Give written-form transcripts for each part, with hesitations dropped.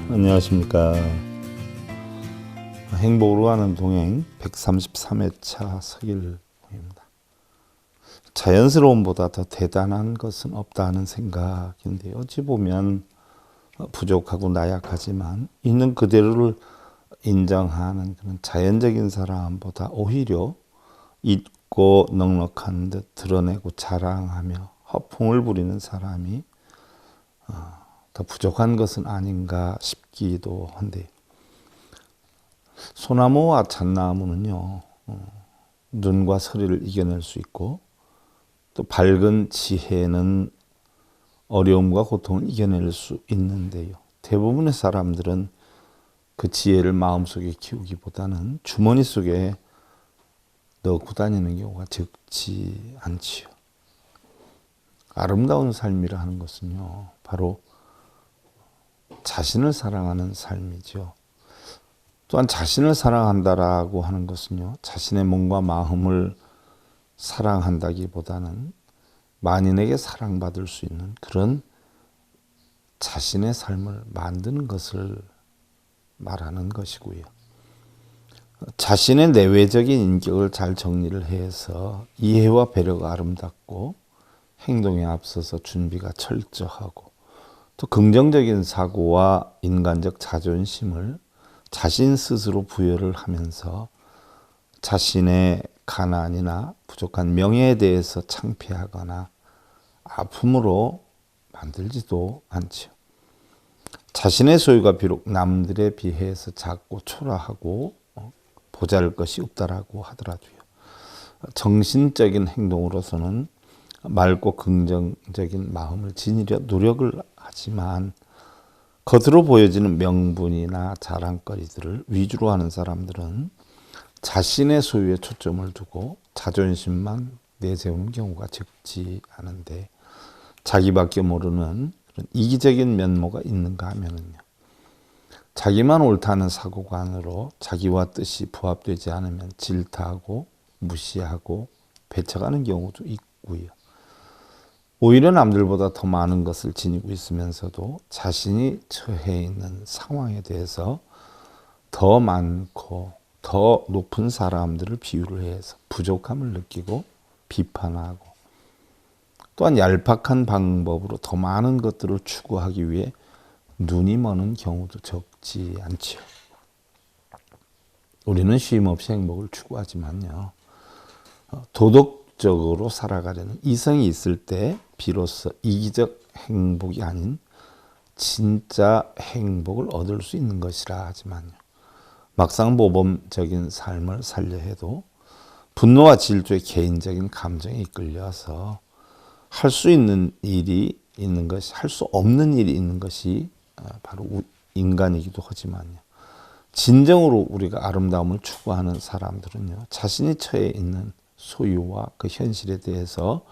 안녕하십니까. 행복으로 가는 동행 133회차 서길봉입니다. 자연스러움보다 더 대단한 것은 없다는 생각인데요. 어찌 보면 부족하고 나약하지만 있는 그대로를 인정하는 그런 자연적인 사람보다 오히려 있고 넉넉한 듯 드러내고 자랑하며 허풍을 부리는 사람이 더 부족한 것은 아닌가 싶기도 한데, 소나무와 잣나무는요, 눈과 서리를 이겨낼 수 있고 또 밝은 지혜는 어려움과 고통을 이겨낼 수 있는데요. 대부분의 사람들은 그 지혜를 마음속에 키우기보다는 주머니 속에 넣고 다니는 경우가 적지 않지요. 아름다운 삶이라 하는 것은요, 바로 자신을 사랑하는 삶이죠. 또한 자신을 사랑한다라고 하는 것은요, 자신의 몸과 마음을 사랑한다기보다는 만인에게 사랑받을 수 있는 그런 자신의 삶을 만드는 것을 말하는 것이고요. 자신의 내외적인 인격을 잘 정리를 해서 이해와 배려가 아름답고 행동에 앞서서 준비가 철저하고 또 긍정적인 사고와 인간적 자존심을 자신 스스로 부여를 하면서 자신의 가난이나 부족한 명예에 대해서 창피하거나 아픔으로 만들지도 않죠. 자신의 소유가 비록 남들에 비해서 작고 초라하고 보잘것이 없다라고 하더라도요, 정신적인 행동으로서는 맑고 긍정적인 마음을 지니려 노력을 하지만 겉으로 보여지는 명분이나 자랑거리들을 위주로 하는 사람들은 자신의 소유에 초점을 두고 자존심만 내세우는 경우가 적지 않은데, 자기밖에 모르는 그런 이기적인 면모가 있는가 하면은요, 자기만 옳다는 사고관으로 자기와 뜻이 부합되지 않으면 질타하고 무시하고 배척하는 경우도 있고요. 오히려 남들보다 더 많은 것을 지니고 있으면서도 자신이 처해 있는 상황에 대해서 더 많고 더 높은 사람들을 비유를 해서 부족함을 느끼고 비판하고, 또한 얄팍한 방법으로 더 많은 것들을 추구하기 위해 눈이 머는 경우도 적지 않지요. 우리는 쉼없이 행복을 추구하지만요, 도덕적으로 살아가려는 이성이 있을 때 비로소 이기적 행복이 아닌 진짜 행복을 얻을 수 있는 것이라 하지만요, 막상 모범적인 삶을 살려 해도 분노와 질투의 개인적인 감정에 이끌려서 할 수 있는 일이 있는 것이, 할 수 없는 일이 있는 것이 바로 인간이기도 하지만요, 진정으로 우리가 아름다움을 추구하는 사람들은요, 자신이 처해 있는 소유와 그 현실에 대해서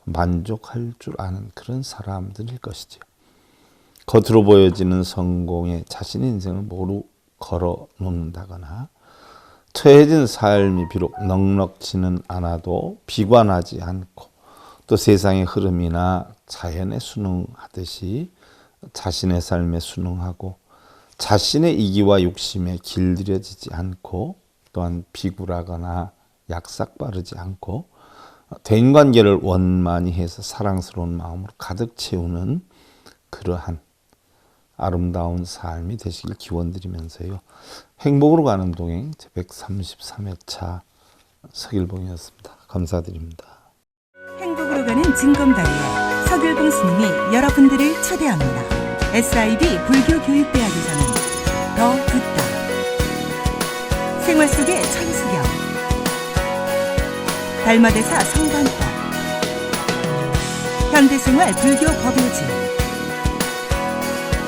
만족할 줄 아는 그런 사람들일 것이죠. 겉으로 보여지는 성공에 자신의 인생을 모두 걸어 놓는다거나, 처해진 삶이 비록 넉넉지는 않아도 비관하지 않고 또 세상의 흐름이나 자연에 순응하듯이 자신의 삶에 순응하고 자신의 이기와 욕심에 길들여지지 않고, 또한 비굴하거나 약삭빠르지 않고 대인관계를 원만히 해서 사랑스러운 마음으로 가득 채우는 그러한 아름다운 삶이 되시길 기원드리면서요, 행복으로 가는 동행 제133회차 서길봉이었습니다. 감사드립니다. 행복으로 가는 징검다리에 서길봉 스님이 여러분들을 초대합니다. SIB 불교교육대학에서는 더 듣다, 생활 속의 천수경, 달마대사 성관법, 현대생활 불교 법요지,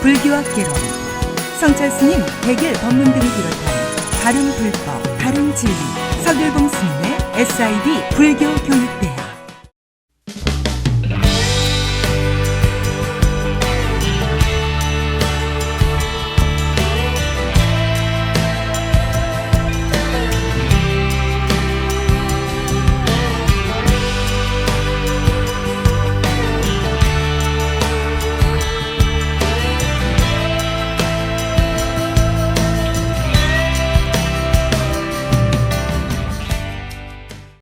불교학개론, 성찰스님 백일 법문 등을 비롯한 다른 불법, 다른 진리, 서길봉 스님의 SIB 불교교육